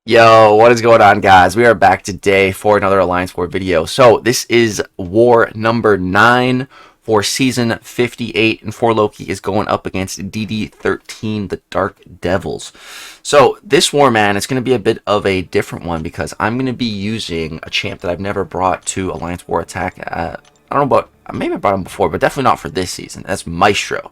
Yo, what is going on, guys? We are back today for another Alliance War video. So this is War number 9 for Season 58, and 4 Loki is going up against DD13, the Dark Devils. So this war, man, it's going to be a bit of a different one because I'm going to be using a champ that I've never brought to Alliance War Attack. I don't know about, maybe I brought him before, but definitely not for this season. That's Maestro.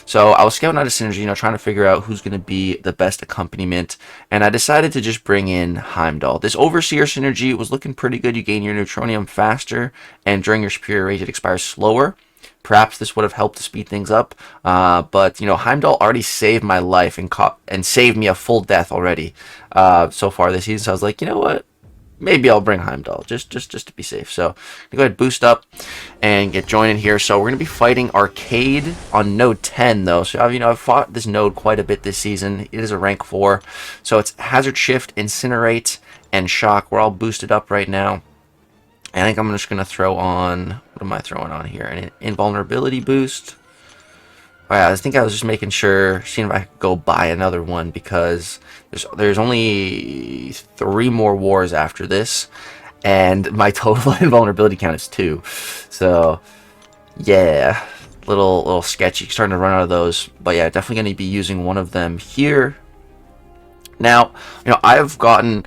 So I was scouting out a synergy, trying to figure out who's going to be the best accompaniment, and I decided to just bring in Heimdall. This Overseer synergy was looking pretty good. You gain your neutronium faster, and during your superior rage, it expires slower. Perhaps this would have helped to speed things up, but Heimdall already saved my life and saved me a full death already so far this season. So I was like, you know what? Maybe I'll bring Heimdall just to be safe. So go ahead, boost up and get joined in here. So we're gonna be fighting Arcade on node 10 though. So I've fought this node quite a bit this season. It is a rank 4, so it's Hazard Shift, Incinerate, and Shock. We're all boosted up right now. I think I'm just gonna throw on, what am I throwing on here? An invulnerability boost. Oh yeah, I think I was just making sure, seeing if I could go buy another one because there's only 3 more wars after this, and my total invulnerability count is 2. So yeah, little sketchy, starting to run out of those. But yeah, definitely going to be using one of them here. Now, I've gotten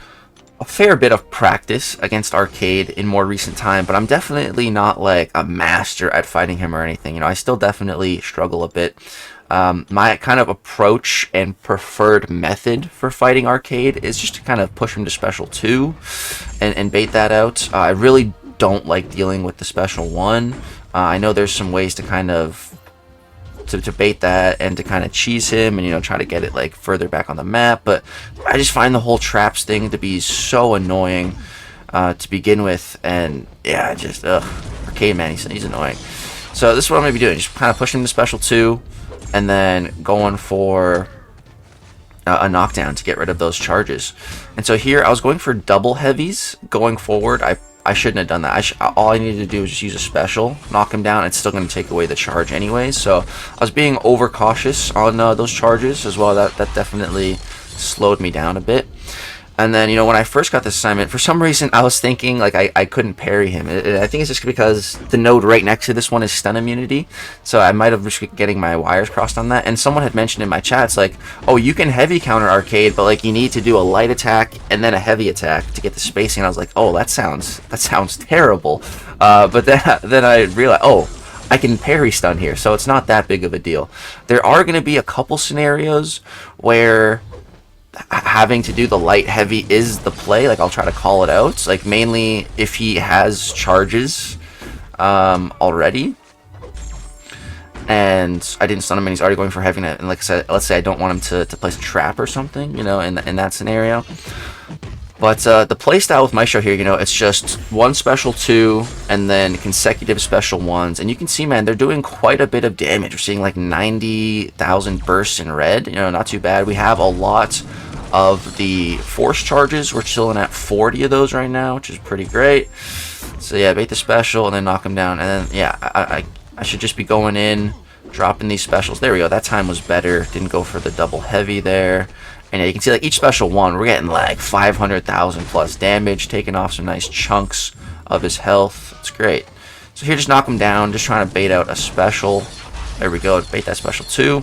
a fair bit of practice against Arcade in more recent time, but I'm definitely not like a master at fighting him or anything. I still definitely struggle a bit. My kind of approach and preferred method for fighting Arcade is just to kind of push him to special 2 and bait that out. I really don't like dealing with the special 1. I know there's some ways to kind of to bait that and to kind of cheese him and try to get it like further back on the map, but I just find the whole traps thing to be so annoying to begin with. And yeah, just Arcade, man, he's annoying. So this is what I'm gonna be doing, just kind of pushing him to special 2 and then going for a knockdown to get rid of those charges. And so here I was going for double heavies going forward. I shouldn't have done that. All I needed to do was just use a special, knock him down. It's still going to take away the charge anyways. So I was being overcautious on those charges as well. That definitely slowed me down a bit. And then, when I first got this assignment, for some reason, I was thinking, like, I couldn't parry him. I think it's just because the node right next to this one is stun immunity. So I might have just getting my wires crossed on that. And someone had mentioned in my chats, like, oh, you can heavy counter Arcade, but, like, you need to do a light attack and then a heavy attack to get the spacing. And I was like, oh, that sounds terrible. But then I realized, oh, I can parry stun here, so it's not that big of a deal. There are going to be a couple scenarios where having to do the light heavy is the play. Like, I'll try to call it out, like mainly if he has charges already and I didn't stun him and he's already going for heavy, and like I said, let's say I don't want him to place a trap or something, in that scenario. But the playstyle with Maestro here, it's just one special 2 and then consecutive special 1s. And you can see, man, they're doing quite a bit of damage. We're seeing like 90,000 bursts in red. Not too bad. We have a lot of the force charges. We're chilling at 40 of those right now, which is pretty great. So yeah, bait the special and then knock him down. And then, yeah, I should just be going in, dropping these specials. There we go. That time was better. Didn't go for the double heavy there. And yeah, you can see, like, each special 1, we're getting like 500,000 plus damage, taking off some nice chunks of his health. It's great. So here, just knock him down, just trying to bait out a special. There we go, bait that special 2.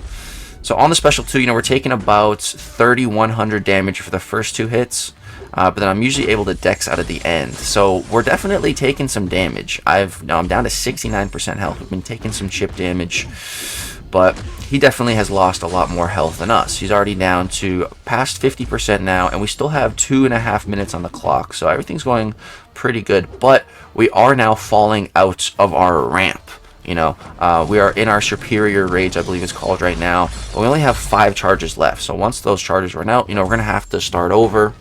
So on the special 2, we're taking about 3,100 damage for the first 2 hits, but then I'm usually able to dex out at the end. So we're definitely taking some damage. I'm down to 69% health. We've been taking some chip damage, but he definitely has lost a lot more health than us. He's already down to past 50% now, and we still have 2.5 minutes on the clock, so everything's going pretty good. But we are now falling out of our ramp. We are in our superior rage, I believe it's called right now, but we only have 5 charges left. So once those charges run out, we're gonna have to start over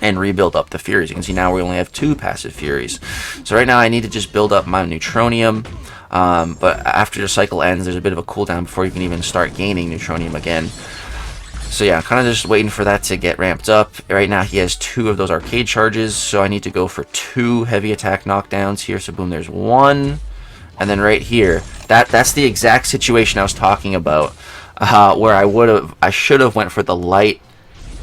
and rebuild up the Furies. You can see now we only have 2 passive Furies. So right now I need to just build up my neutronium. But after the cycle ends, there's a bit of a cooldown before you can even start gaining neutronium again. So yeah, kind of just waiting for that to get ramped up. Right now he has 2 of those Arcade charges, so I need to go for 2 heavy attack knockdowns here. So boom, there's 1. And then right here, that's the exact situation I was talking about, where I should have went for the light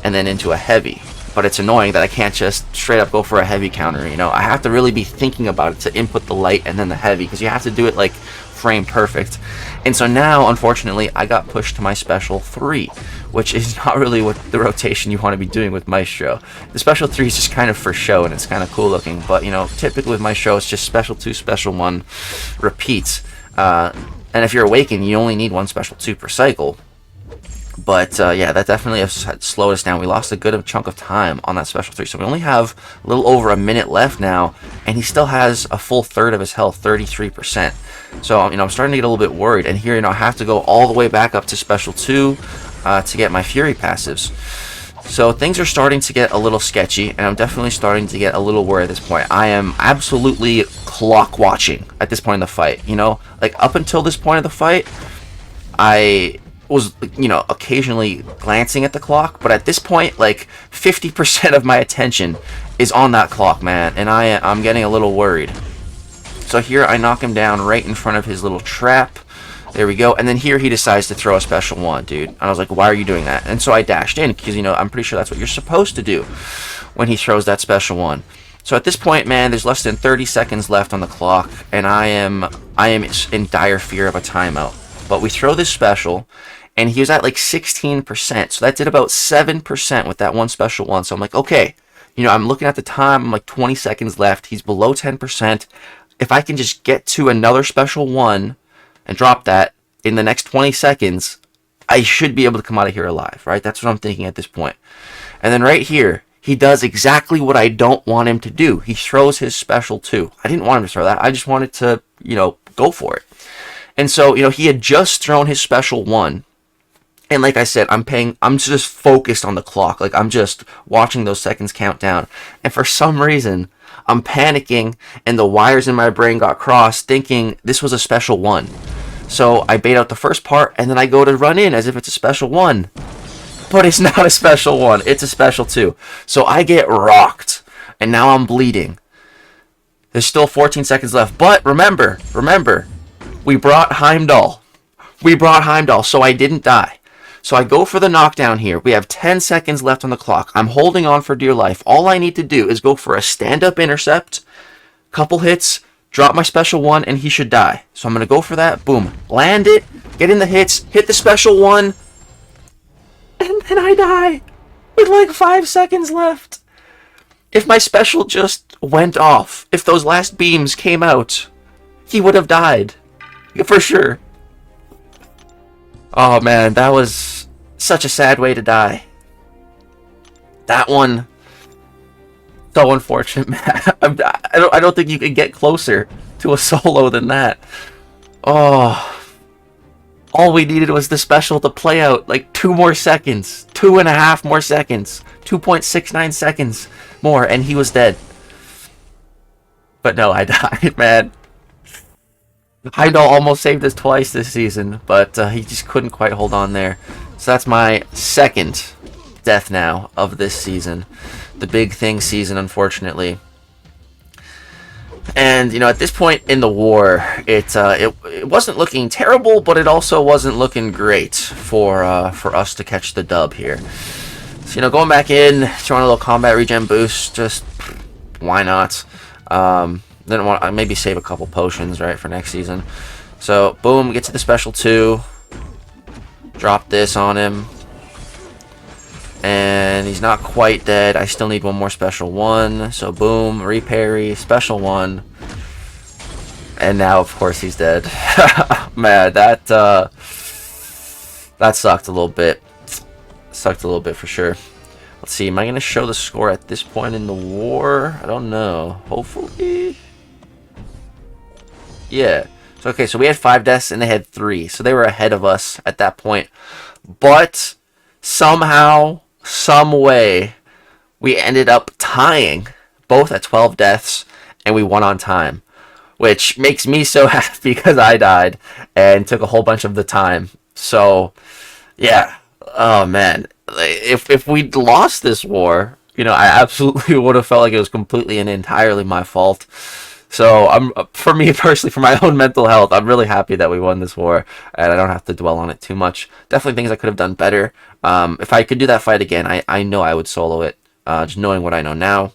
and then into a heavy. but it's annoying that I can't just straight up go for a heavy counter, you know. I have to really be thinking about it to input the light and then the heavy, because you have to do it like frame perfect. And so now, unfortunately, I got pushed to my special 3, which is not really what the rotation you want to be doing with Maestro. The special 3 is just kind of for show, and it's kind of cool looking, but you know, typically with Maestro it's just special 2, special 1, repeats. And if you're Awakened, you only need 1 special 2 per cycle. But yeah, that definitely has slowed us down. We lost a good chunk of time on that special 3, so we only have a little over a minute left now, and he still has a full third of his health, 33%. So you know, I'm starting to get a little bit worried, and here, you know, I have to go all the way back up to special 2 to get my Fury passives. So things are starting to get a little sketchy, and I'm definitely starting to get a little worried at this point. I am absolutely clock watching at this point in the fight. You know, like up until this point of the fight, I was, you know, occasionally glancing at the clock, but at this point, like 50% of my attention is on that clock, man, and I'm getting a little worried. So here I knock him down right in front of his little trap. There we go. And then here he decides to throw a special 1, dude. And I was like, why are you doing that? And so I dashed in, because, you know, I'm pretty sure that's what you're supposed to do when he throws that special 1. So at this point, man, there's less than 30 seconds left on the clock, and I am in dire fear of a timeout. But we throw this special, and he was at like 16%. So that did about 7% with that 1 special 1. So I'm like, okay, you know, I'm looking at the time. I'm like 20 seconds left. He's below 10%. If I can just get to another special 1 and drop that in the next 20 seconds, I should be able to come out of here alive, right? That's what I'm thinking at this point. And then right here, he does exactly what I don't want him to do. He throws his special 2. I didn't want him to throw that. I just wanted to, you know, go for it. And so, you know, he had just thrown his special 1. And like I said, I'm just focused on the clock. Like, I'm just watching those seconds count down. And for some reason, I'm panicking, and the wires in my brain got crossed, thinking this was a special 1. So I bait out the first part, and then I go to run in as if it's a special 1. But it's not a special 1. It's a special 2. So I get rocked, and now I'm bleeding. There's still 14 seconds left. But remember, we brought Heimdall. So I didn't die. So I go for the knockdown here. We have 10 seconds left on the clock. I'm holding on for dear life. All I need to do is go for a stand-up intercept, couple hits, drop my special 1, and he should die. So I'm going to go for that. Boom. Land it. Get in the hits. Hit the special 1. And then I die with like 5 seconds left. If my special just went off, if those last beams came out, he would have died. For sure. Oh man, that was such a sad way to die. That one, so unfortunate, man. I don't think you can get closer to a solo than that. Oh, all we needed was the special to play out like 2 more seconds, 2.5 more seconds, 2.69 seconds more, and he was dead. But no, I died, man. Heimdall almost saved us twice this season, but he just couldn't quite hold on there. So that's my second death now of this season. The big thing season, unfortunately. And, you know, at this point in the war, it wasn't looking terrible, but it also wasn't looking great for us to catch the dub here. So, you know, going back in, throwing a little combat regen boost, just why not? Didn't want to maybe save a couple potions, right, for next season. So, boom, get to the special 2. Drop this on him. And he's not quite dead. I still need 1 more special 1. So, boom, reparry, special 1. And now, of course, he's dead. Man, that sucked a little bit. Sucked a little bit for sure. Let's see, am I going to show the score at this point in the war? I don't know. Hopefully. Yeah. So, okay, so we had 5 deaths and they had 3. So they were ahead of us at that point. But somehow, some way, we ended up tying both at 12 deaths and we won on time. Which makes me so happy because I died and took a whole bunch of the time. So, yeah. Oh, man. If we'd lost this war, you know, I absolutely would have felt like it was completely and entirely my fault. So, for me personally, for my own mental health, I'm really happy that we won this war, and I don't have to dwell on it too much. Definitely things I could have done better. If I could do that fight again, I know I would solo it just knowing what I know now.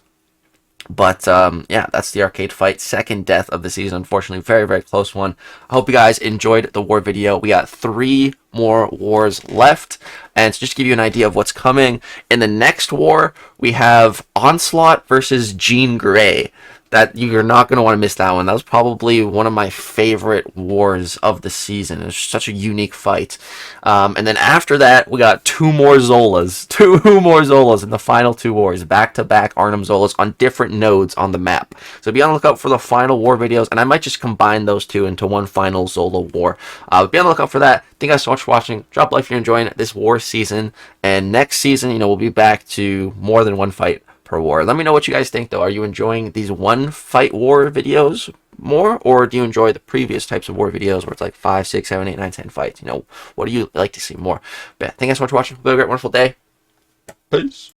But yeah, that's the arcade fight. Second death of the season, unfortunately. Very, very close one. I hope you guys enjoyed the war video. We got 3 more wars left. And to just give you an idea of what's coming, in the next war, we have Onslaught versus Jean Grey. That you're not going to want to miss that one. That was probably one of my favorite wars of the season. It was such a unique fight. And then after that, we got 2 more Zolas. 2 more Zolas in the final 2 wars. Back-to-back Arnhem Zolas on different nodes on the map. So be on the lookout for the final war videos. And I might just combine those 2 into one final Zola war. Be on the lookout for that. Thank you guys so much for watching. Drop a like if you're enjoying this war season. And next season, we'll be back to more than one fight per war. Let me know what you guys think, though. Are you enjoying these one fight war videos more, or do you enjoy the previous types of war videos where it's like 5, 6, 7, 8, 9, 10 fights? What do you like to see more? But thank you guys so much for watching. Have a great, wonderful day. Peace.